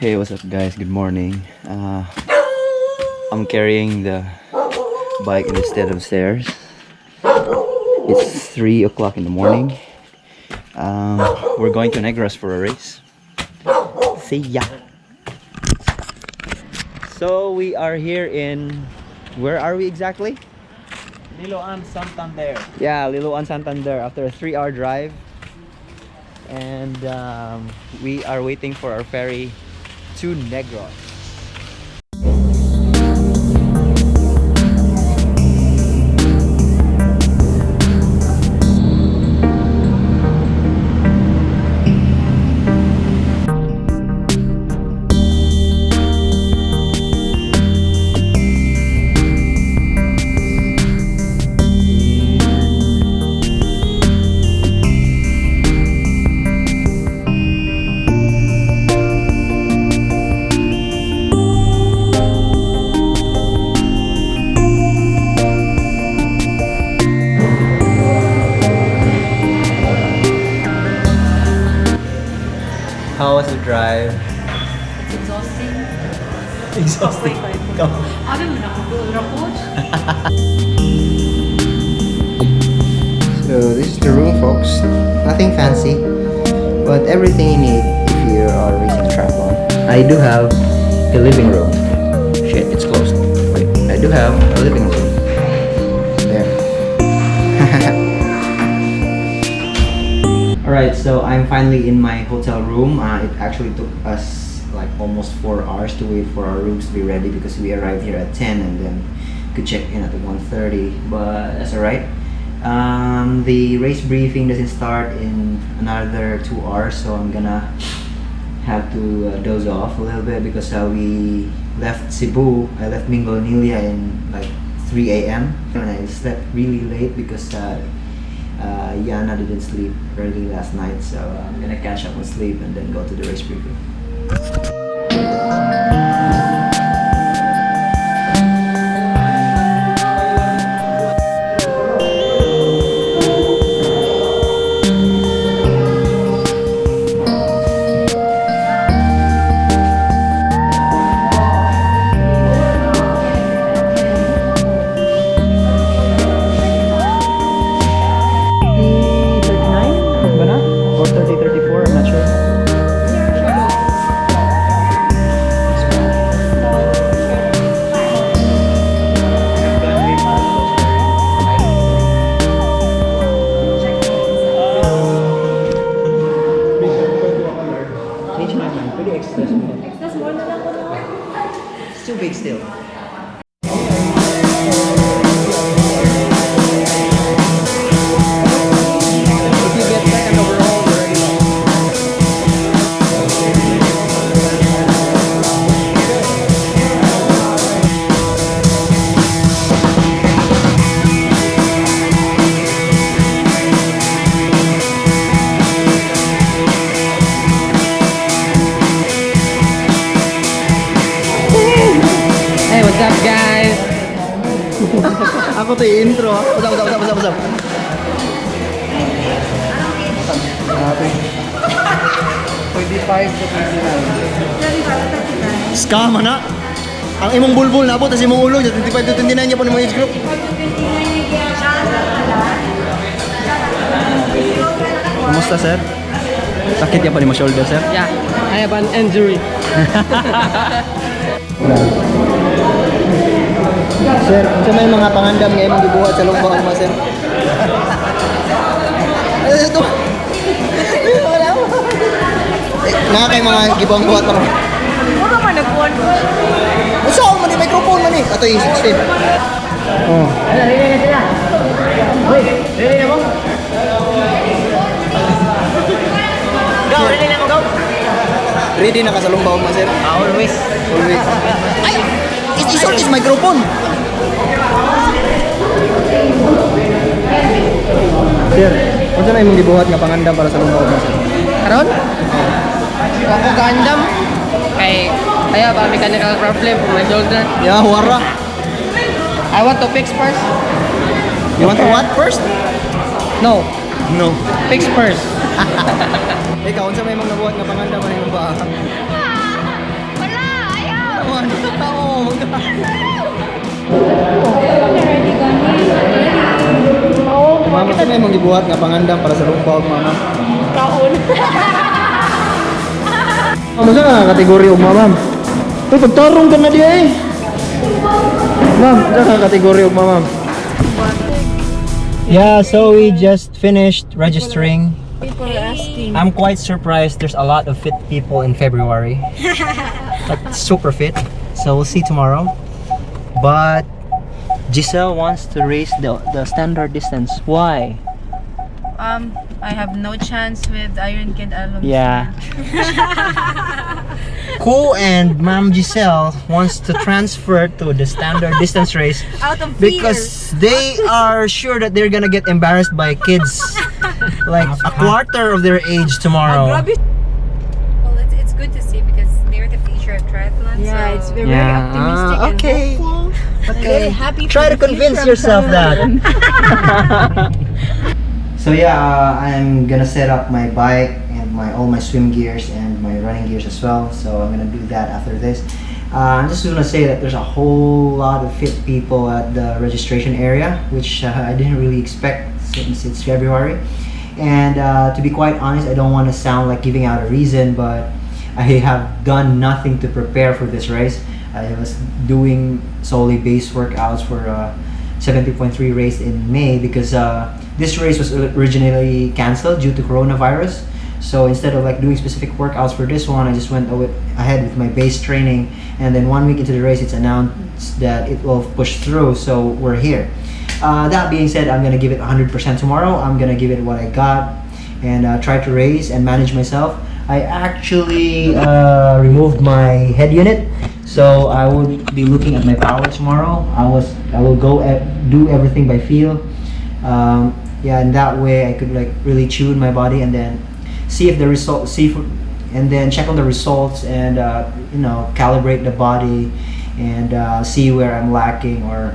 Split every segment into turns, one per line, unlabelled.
Hey, what's up guys? Good morning. I'm carrying the bike instead of stairs. It's 3 o'clock in the morning. We're going to Negros for a race. See ya. So we are here in, where are we exactly?
Liloan, Santander.
Yeah, Liloan, Santander, after a 3-hour drive. And we are waiting for our ferry to Negros. How was the drive?
It's exhausting.
Exhausting.
So this is the room, folks. Nothing fancy, but everything you need if you are racing triathlon. I do have a living room. Shit, it's closed. Wait, I do have a living room. There. Alright, so I'm finally in my hotel room. It actually took us like almost 4 hours to wait for our rooms to be ready because we arrived here at 10 and then could check in at 1:30. But that's alright. The race briefing doesn't start in another 2 hours, so I'm gonna have to doze off a little bit because we left Cebu. I left Mingo-Nilia in like 3 a.m. and I slept really late because Yana didn't sleep early last night, so I'm gonna catch up on sleep and then go to the race briefing. It's too big still.
What's up, guys?
Ako to yung intro. What's up? Okay. 25 to 29. Scam na. Ang imong bulbul na po, tas imong ulo, 25 to 29 niya po ng mga age group. Kumusta, sir? Sakit niya pa ni mo shoulder, sir?
Yeah, I have an injury.
Sir, sa may mga pangandam ngayon mong gibuhat sa lungba mo, sir? Ano ito? Wala mo. Nga kayo mga gibuhat mo.
Mura man nagkuhan ko.
Saan man, microphone man eh. Ito yung 16. Oh.
Ready na sila. Uy, ready na mo? Go, ready na mo, go.
Ready na ka sa lungba mo, sir?
Always.
Always. Ay! Isort is microphone! Sir, kung saan na imong gibuhat nga pangandam para sa lungba mo, sir?
Karon? Ako gandam. Kay, kaya ba mechanical problem for my shoulder.
Yeah, wara.
I want to fix first.
You want to what first?
No,
No.
fix first.
Ikaw, kung saan may mga nabuhat nga pangandam ang imong ba? Mama, sa may mong gibuhat nga pangandam para sa rumba og mama.
Kaon.
Ano sa nga kategorya og mama? Uy, pagtarong ka na diya eh. Ma'am, sa nga kategorya og mama? Yeah, so we just finished registering.
People are asking.
I'm quite surprised there's a lot of fit people in February. Like super fit. So we'll see tomorrow. But Giselle wants to race the standard distance. Why?
I have no chance with Iron Kid alum.
Yeah. Cool and Ma'am Giselle wants to transfer to the standard distance race
Out of fear.
because they are sure that they're gonna get embarrassed by kids like a quarter of their age tomorrow.
Well, it's good to see because they're the future of triathlon.
Yeah,
so
it's very optimistic and
okay.
hopeful.
Okay.
Very happy.
Try to
for the
convince
future of
yourself that.
triathlon.
So yeah, I'm gonna set up my bike and all my swim gears and my running gears as well. So I'm gonna do that after this. I'm just gonna say that there's a whole lot of fit people at the registration area, which I didn't really expect since it's February. And to be quite honest, I don't want to sound like giving out a reason, but I have done nothing to prepare for this race. I was doing solely base workouts for 70.3 race in May because this race was originally cancelled due to coronavirus. So instead of like doing specific workouts for this one, I just went ahead with my base training, and then 1 week into the race it's announced that it will push through, so we're here. That being said, I'm gonna give it 100% tomorrow. I'm gonna give it what I got and try to race and manage myself. I actually removed my head unit, so I will be looking at my power tomorrow. I will go do everything by feel. Yeah, and that way I could like really tune my body and then see if the result, and then check on the results and you know, calibrate the body and see where I'm lacking or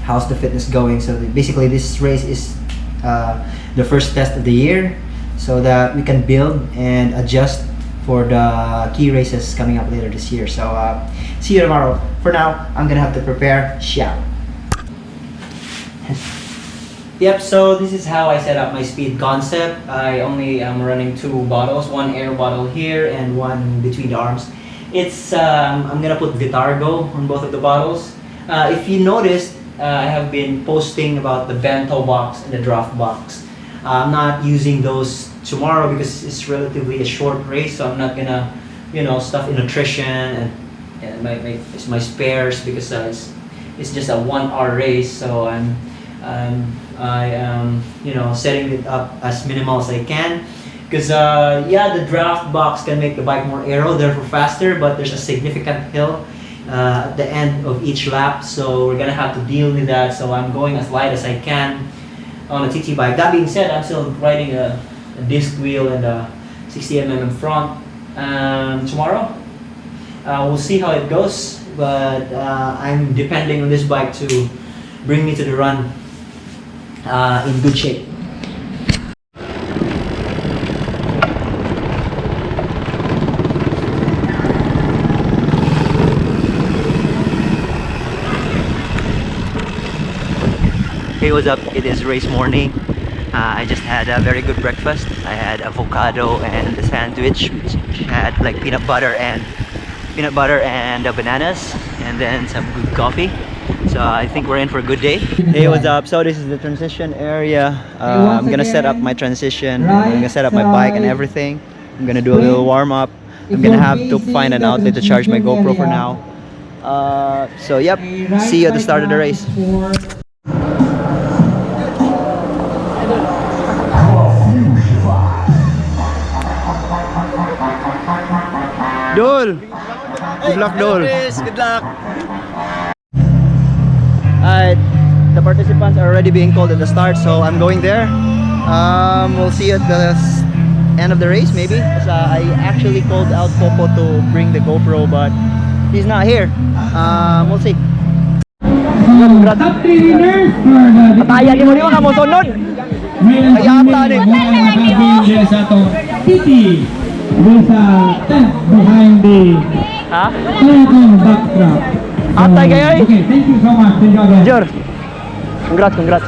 how's the fitness going. So basically, this race is the first test of the year, so that we can build and adjust for the key races coming up later this year. So see you tomorrow. For now, I'm gonna have to prepare. Ciao. Yep, so this is how I set up my speed concept. I only am running 2 bottles, one air bottle here and one between the arms. It's I'm gonna put Vitargo on both of the bottles. If you noticed, I have been posting about the bento box and the draft box. I'm not using those tomorrow because it's relatively a short race, so I'm not gonna, you know, stuff in nutrition and my spares because it's just a 1 hour race. So I am, you know, setting it up as minimal as I can because yeah, the draft box can make the bike more aero, therefore faster, but there's a significant hill at the end of each lap, so we're gonna have to deal with that. So I'm going as light as I can on a TT bike. That being said, I'm still riding a disc wheel and a 60mm front. Tomorrow we'll see how it goes, but I'm depending on this bike to bring me to the run in good shape. Hey, what's up? It is race morning. I just had a very good breakfast. I had avocado and a sandwich which had like peanut butter and bananas, and then some good coffee. So I think we're in for a good day. Hey, what's up? So this is the transition area. I'm gonna set up my transition. I'm gonna set up my bike and everything. I'm gonna do a little warm up. I'm gonna have to find an outlet to charge my GoPro for now. So yep, see you at the start of the race. Dol! Good luck, Dol! Good luck! Alright, the participants are already being called at the start, so I'm going there. We'll see you at the end of the race, maybe. Because I actually called out Popo to bring the GoPro, but he's not here. We'll see.
Top 3 winners for the
Patayan mo niyo, kamo sunod! Ayata ni!
Titi with 10th behind the
Ha?
Triathlon backdrop.
Atay kayo eh.
Okay, thank you so much. Thank you again.
Jor. Congrats.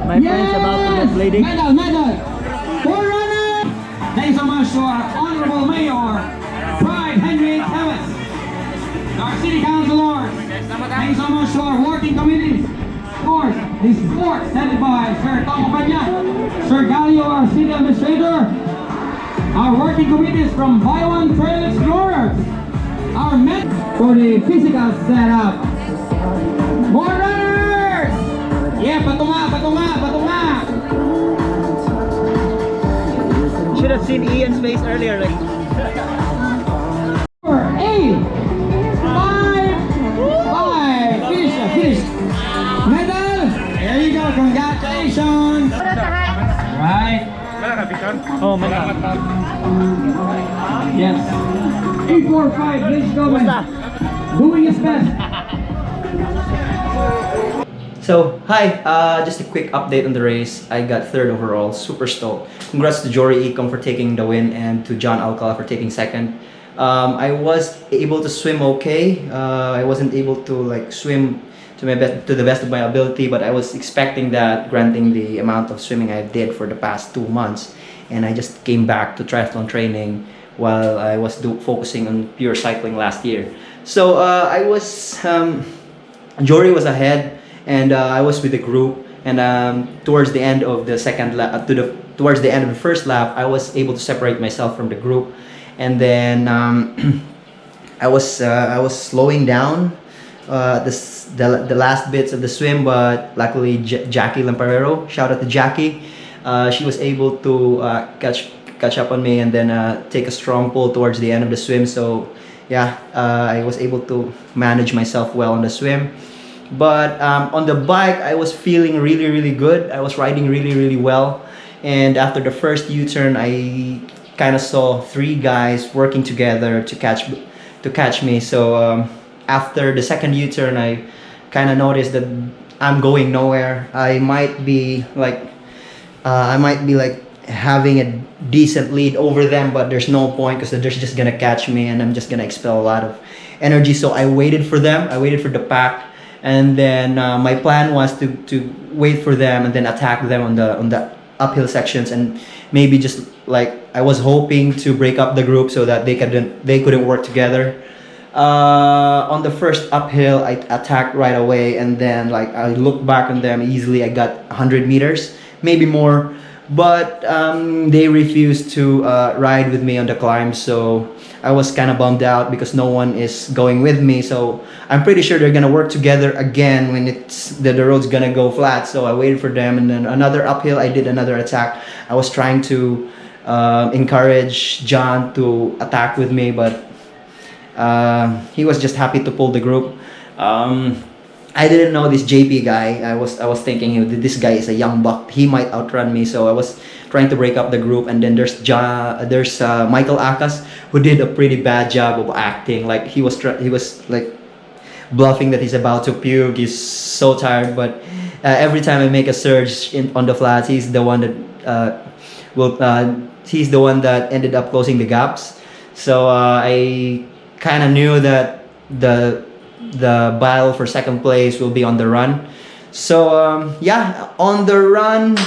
My friend's about to get lady.
Medal. Forerunner. Thanks so much to our Honorable Mayor, Pride Henry Evans, our City Councilors. Thanks so much to our working committees. Of course, the sports headed by Sir Tawo Tawo, Sir Galio, our City Administrator. Our working committees from Bayawan Trail Explorers. Our men for the physical setup. More runners! Yeah, patunga!
Should have seen Ian's face earlier. Like,
4, 8, 5, finish. Medal! There you go, congratulations! Right.
oh my God.
Yes. 3, 4, 5, let's go, man. Doing his best.
So, hi, just a quick update on the race. I got third overall, super stoked. Congrats to Jorry for taking the win and to John Alcala for taking second. I was able to swim okay. I wasn't able to like swim to the best of my ability, but I was expecting that, granting the amount of swimming I did for the past 2 months. And I just came back to triathlon training while I was focusing on pure cycling last year. So Jorry was ahead. And I was with the group, and towards the end of the towards the end of the first lap, I was able to separate myself from the group, and then I was slowing down the last bits of the swim, but luckily Jackie Lamparero, shout out to Jackie, she was able to catch up on me and then take a strong pull towards the end of the swim. So yeah, I was able to manage myself well on the swim. But on the bike, I was feeling really good. I was riding really well. And after the first U-turn, I kind of saw 3 guys working together to catch me. So after the second U-turn, I kind of noticed that I'm going nowhere. I might be like having a decent lead over them, but there's no point because they're just gonna catch me and I'm just gonna expel a lot of energy. So I waited for them. I waited for the pack. And then my plan was to wait for them and then attack them on the uphill sections, and maybe just like I was hoping to break up the group so that they couldn't work together. On the first uphill, I attacked right away, and then like I looked back on them easily. I got 100 meters, maybe more, but they refused to ride with me on the climb. So I was kind of bummed out because no one is going with me. So I'm pretty sure they're gonna work together again when the road's gonna go flat. So I waited for them, and then another uphill, I did another attack. I was trying to encourage John to attack with me, but he was just happy to pull the group. I didn't know this JP guy. I was thinking this guy is a young buck. He might outrun me. So I was trying to break up the group. And then there's Michael Akas, who did a pretty bad job of acting. Like he was like bluffing that he's about to puke. He's so tired. But every time I make a surge on the flats, he's the one that he's the one that ended up closing the gaps. So I kind of knew that the battle for second place will be on the run. So yeah, on the run,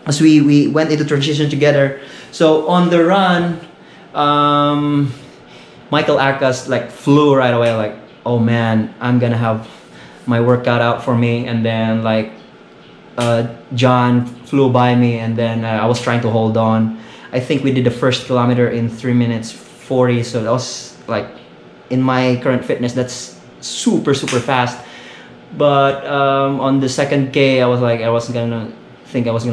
as we went into transition together. So on the run, Michael Akas like flew right away, like, oh man, I'm gonna have my workout out for me. And then like John flew by me, and then I was trying to hold on. I think we did the first kilometer in 3 minutes 40. So that was like, in my current fitness, that's super fast. But on the second K, I was like, I wasn't gonna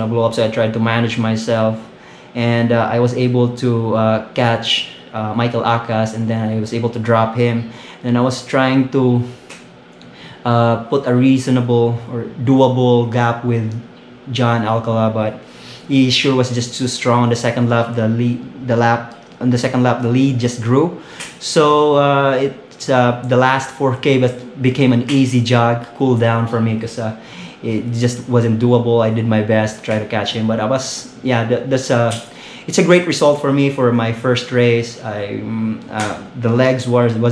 blow up. So I tried to manage myself, and I was able to catch Michael Akas, and then I was able to drop him. And I was trying to put a reasonable or doable gap with John Alcala, but he sure was just too strong on the second lap. The lead just grew. So it
The last 4K became an easy jog, cool down for me because it just wasn't doable. I did my best to try to catch him, but I was, yeah, it's a great result for me for my first race. The legs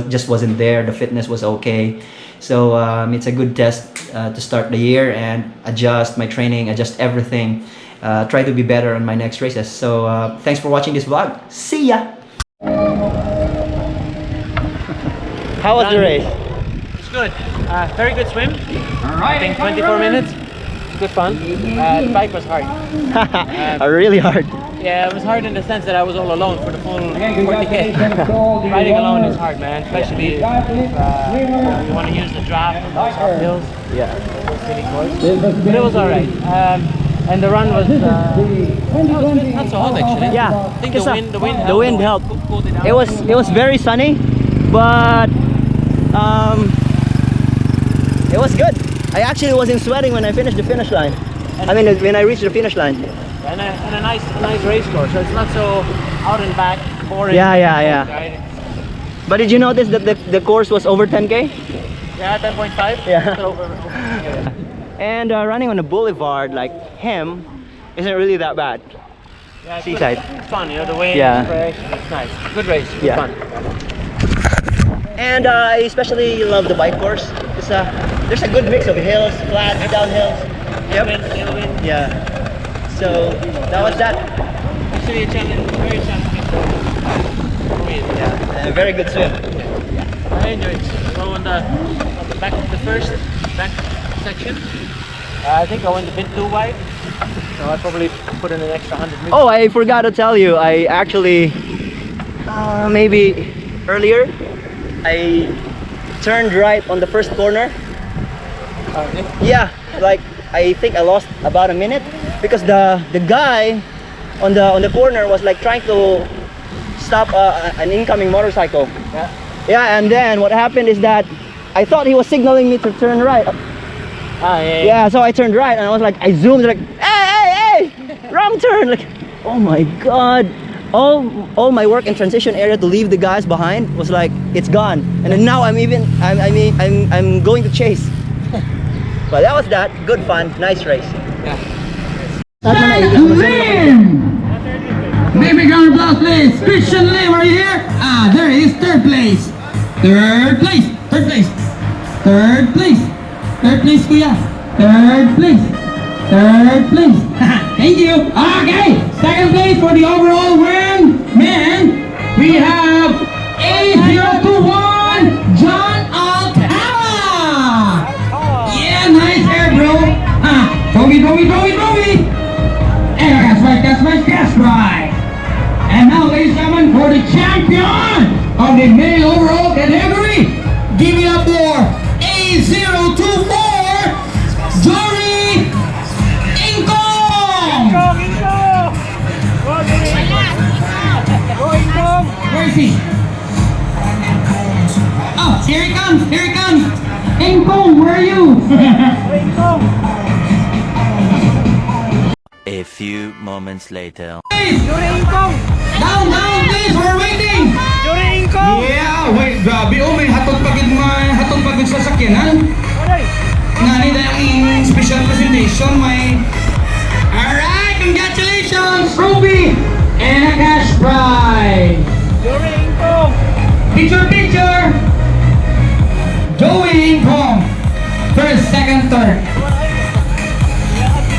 just wasn't there. The fitness was okay, so it's a good test to start the year and adjust my training, adjust everything, try to be better on my next races. So thanks for watching this vlog. See ya. How was the race?
It's good. Very good swim. I think 24 minutes. Good fun. The bike was hard.
Really hard.
Yeah, it was hard in the sense that I was all alone for the full 40K. Riding alone is hard, man, especially if you want to use the draft and those uphills.
Yeah.
It's really close. But it was alright. And the run was not so hot actually.
Yeah,
I think the wind helped. Cooled it down.
It was very sunny, but it was good. I actually wasn't sweating when I finished the finish line. I mean, when I reached the finish line.
And a nice race course, so it's not so out and back, boring.
Yeah.
Right?
But did you notice that the course was over 10K?
Yeah, 10.5.
Yeah.
Over.
And running on the boulevard like him isn't really that bad.
Yeah, it's
Seaside.
It's fun, you know, the way
Yeah.
it's nice. Good race, good
Yeah.
fun.
And I especially love the bike course because there's a good mix of hills, flats, downhills.
Tailwind.
Yeah. So that was that.
Actually, a challenge, very challenging for me.
Yeah. A very good swim.
I enjoyed it. So on the back of the first back section, I think I went a bit too wide. So I probably put in an extra 100 meters.
Oh, I forgot to tell you. I actually maybe earlier I turned right on the first corner.
Okay.
Yeah, like I think I lost about a minute because the guy on the corner was like trying to stop an incoming motorcycle.
Yeah.
Yeah, and then what happened is that I thought he was signaling me to turn right.
Yeah.
Yeah, so I turned right and I was like, I zoomed like, hey, wrong turn. Like, oh my god. All my work in transition area to leave the guys behind was like, it's gone. And then now I'm going to chase. But that was that. Good fun. Nice race.
Lim! Baby ground applause, please. Christian Lim, are you here? Ah, there he is. Third place. Third place. Kuya. Third place. Thank you. Okay. Second place for the overall win. Man, we have A021 John Alcala. Yeah, nice air, bro. Bogey. And that's right. And now, ladies and gentlemen, for the champion of the male overall category, give it up for A024 Jorry. Where is he? Oh, here he comes. Ingkong, where are you?
A few moments later.
Please! Down, please, we're waiting! Yeah, wait, grabe. Oh, may hatod pagid sa sakyanan. Nani dahil special presentation, may... Alright, congratulations, Ruby! And a cash prize! Picture! Joey Ingkong! First, second, third.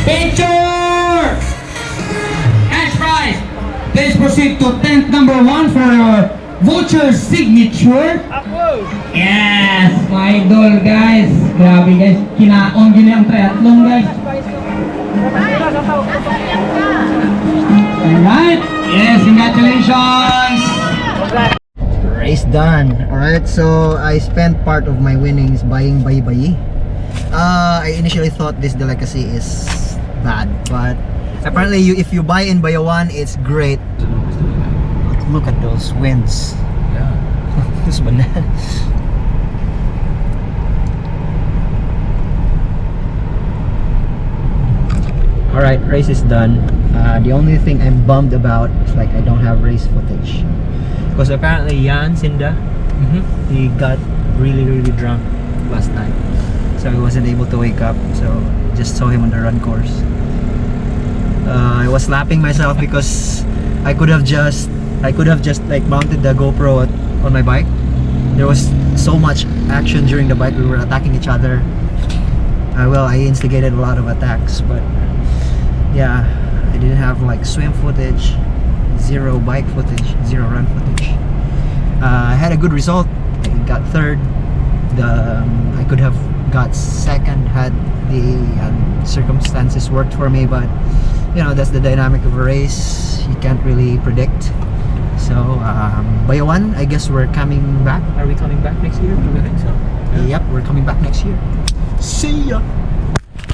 Picture! Cash prize! Please proceed to tent number 1 for your voucher signature. Yes, my idol, guys. Grabe, guys. Kinaon gini ang triathlon, guys. Alright. Yes, congratulations.
Race done. Alright, so I spent part of my winnings buying bayi. I initially thought this delicacy is bad, but apparently if you buy in Bayawan, it's great. Look at those winds. Yeah. This banana. Alright, race is done. The only thing I'm bummed about is like I don't have race footage. Because apparently Jan, Cinda, He got really drunk last night, so he wasn't able to wake up. So just saw him on the run course. I was slapping myself because I could have just like mounted the GoPro on my bike. There was so much action during the bike. We were attacking each other. Well, I instigated a lot of attacks, but yeah, I didn't have like swim footage, zero bike footage, zero run footage. I had a good result. I got third. I could have got second had the circumstances worked for me, but you know, that's the dynamic of a race. You can't really predict. So Bayawan, I guess we're coming back. Are we coming back next year? Do we think so? Yep, we're coming back next year. See ya.